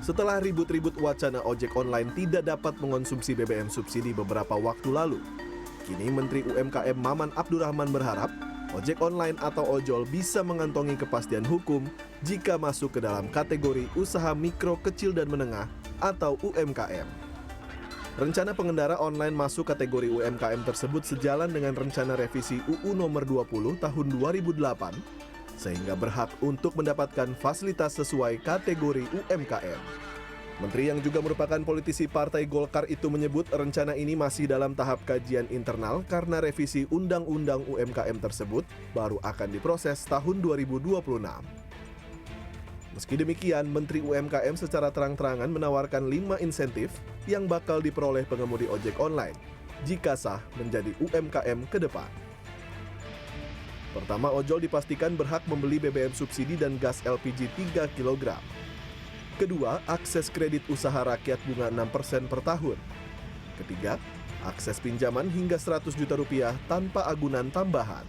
Setelah ribut-ribut wacana ojek online tidak dapat mengonsumsi BBM subsidi beberapa waktu lalu, kini Menteri UMKM Maman Abdurrahman berharap ojek online atau ojol bisa mengantongi kepastian hukum jika masuk ke dalam kategori usaha mikro, kecil, dan menengah atau UMKM. Rencana pengendara online masuk kategori UMKM tersebut sejalan dengan rencana revisi UU nomor 20 tahun 2008 sehingga berhak untuk mendapatkan fasilitas sesuai kategori UMKM. Menteri yang juga merupakan politisi Partai Golkar itu menyebut rencana ini masih dalam tahap kajian internal karena revisi Undang-Undang UMKM tersebut baru akan diproses tahun 2026. Meski demikian, Menteri UMKM secara terang-terangan menawarkan 5 insentif yang bakal diperoleh pengemudi ojek online jika sah menjadi UMKM ke depan. Pertama, ojol dipastikan berhak membeli BBM subsidi dan gas LPG 3 kg. Kedua, akses kredit usaha rakyat bunga 6% per tahun. Ketiga, akses pinjaman hingga 100 juta rupiah tanpa agunan tambahan.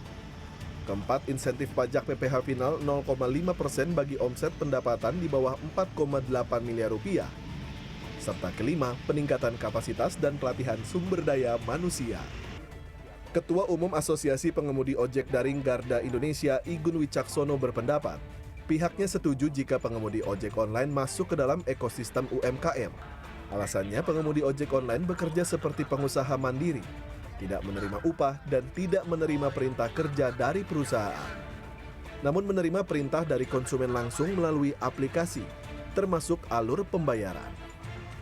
Keempat, insentif pajak PPh final 0,5% bagi omset pendapatan di bawah 4,8 miliar rupiah. Serta kelima, peningkatan kapasitas dan pelatihan sumber daya manusia. Ketua Umum Asosiasi Pengemudi Ojek Daring Garda Indonesia Igun Wicaksono berpendapat, pihaknya setuju jika pengemudi ojek online masuk ke dalam ekosistem UMKM. Alasannya pengemudi ojek online bekerja seperti pengusaha mandiri, tidak menerima upah dan tidak menerima perintah kerja dari perusahaan. Namun menerima perintah dari konsumen langsung melalui aplikasi, termasuk alur pembayaran.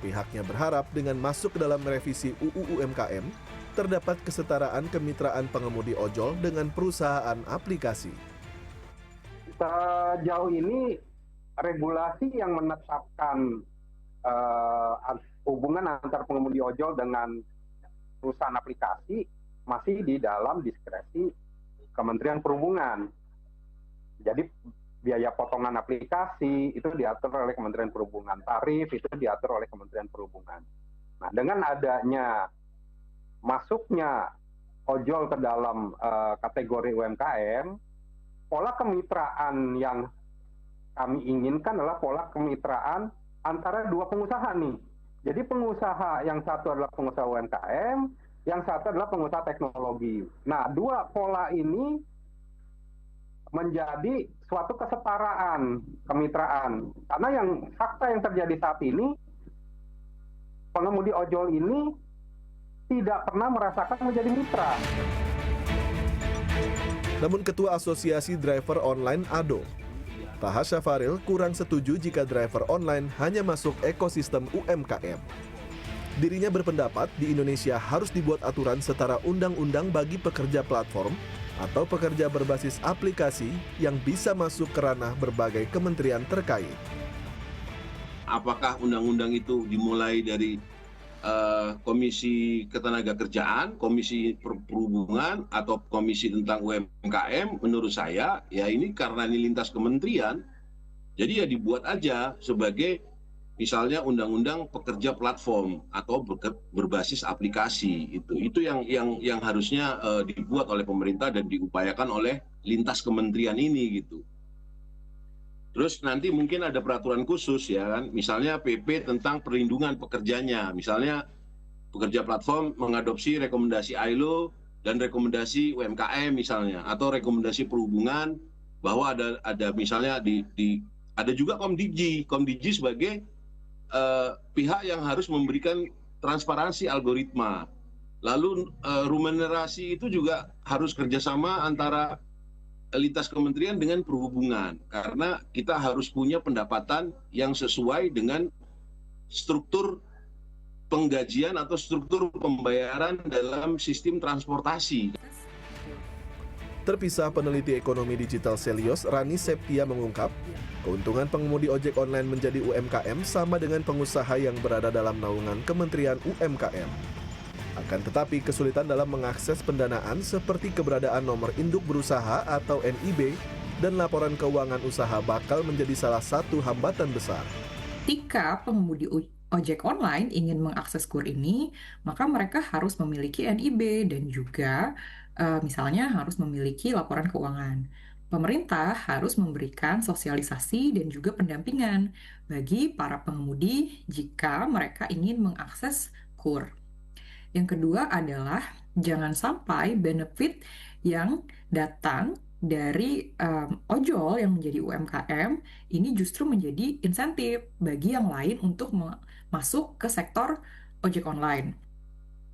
Pihaknya berharap dengan masuk ke dalam revisi UU UMKM, terdapat kesetaraan kemitraan pengemudi ojol dengan perusahaan aplikasi. Sejauh ini regulasi yang menetapkan hubungan antar pengemudi ojol dengan perusahaan aplikasi masih di dalam diskresi Kementerian Perhubungan. Jadi biaya potongan aplikasi itu diatur oleh Kementerian Perhubungan, tarif itu diatur oleh Kementerian Perhubungan. Nah, dengan adanya masuknya ojol ke dalam kategori UMKM, pola kemitraan yang kami inginkan adalah pola kemitraan antara dua pengusaha nih. Jadi pengusaha yang satu adalah pengusaha UMKM, yang satu adalah pengusaha teknologi. Nah, dua pola ini menjadi suatu kesetaraan kemitraan. Karena fakta yang terjadi saat ini, pengemudi ojol ini tidak pernah merasakan menjadi mitra. Namun Ketua Asosiasi Driver Online ADO, Taha Syafaril kurang setuju jika driver online hanya masuk ekosistem UMKM. Dirinya berpendapat di Indonesia harus dibuat aturan setara undang-undang bagi pekerja platform atau pekerja berbasis aplikasi yang bisa masuk ke ranah berbagai kementerian terkait. Apakah undang-undang itu dimulai dari Komisi Ketenagakerjaan, Komisi Perhubungan, atau Komisi tentang UMKM? Menurut saya, ya ini karena ini lintas kementerian, jadi ya dibuat aja sebagai misalnya undang-undang pekerja platform atau berbasis aplikasi. Itu yang harusnya dibuat oleh pemerintah dan diupayakan oleh lintas kementerian ini gitu. Terus nanti mungkin ada peraturan khusus ya kan, misalnya PP tentang perlindungan pekerjanya, misalnya pekerja platform mengadopsi rekomendasi ILO dan rekomendasi UMKM misalnya, atau rekomendasi perhubungan bahwa ada misalnya ada juga Komdigi sebagai pihak yang harus memberikan transparansi algoritma. Lalu remunerasi itu juga harus kerjasama antara lintas kementerian dengan perhubungan, karena kita harus punya pendapatan yang sesuai dengan struktur penggajian atau struktur pembayaran dalam sistem transportasi. Terpisah peneliti ekonomi digital Selios, Rani Septia mengungkap, keuntungan pengemudi ojek online menjadi UMKM sama dengan pengusaha yang berada dalam naungan Kementerian UMKM. Akan tetapi kesulitan dalam mengakses pendanaan seperti keberadaan nomor induk berusaha atau NIB dan laporan keuangan usaha bakal menjadi salah satu hambatan besar. Ketika pengemudi ojek online ingin mengakses KUR ini, maka mereka harus memiliki NIB dan juga misalnya harus memiliki laporan keuangan. pemerintah harus memberikan sosialisasi dan juga pendampingan bagi para pengemudi jika mereka ingin mengakses KUR. Yang kedua adalah jangan sampai benefit yang datang dari ojol yang menjadi UMKM ini justru menjadi insentif bagi yang lain untuk masuk ke sektor ojek online.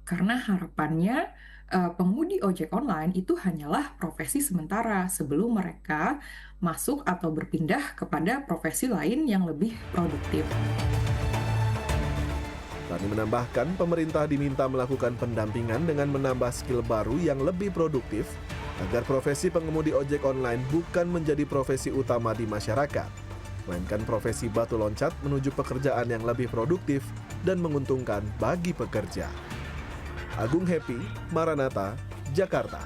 Karena harapannya pengemudi ojek online itu hanyalah profesi sementara sebelum mereka masuk atau berpindah kepada profesi lain yang lebih produktif. Rani menambahkan, pemerintah diminta melakukan pendampingan dengan menambah skill baru yang lebih produktif agar profesi pengemudi ojek online bukan menjadi profesi utama di masyarakat, melainkan profesi batu loncat menuju pekerjaan yang lebih produktif dan menguntungkan bagi pekerja. Agung Happy, Maranatha, Jakarta.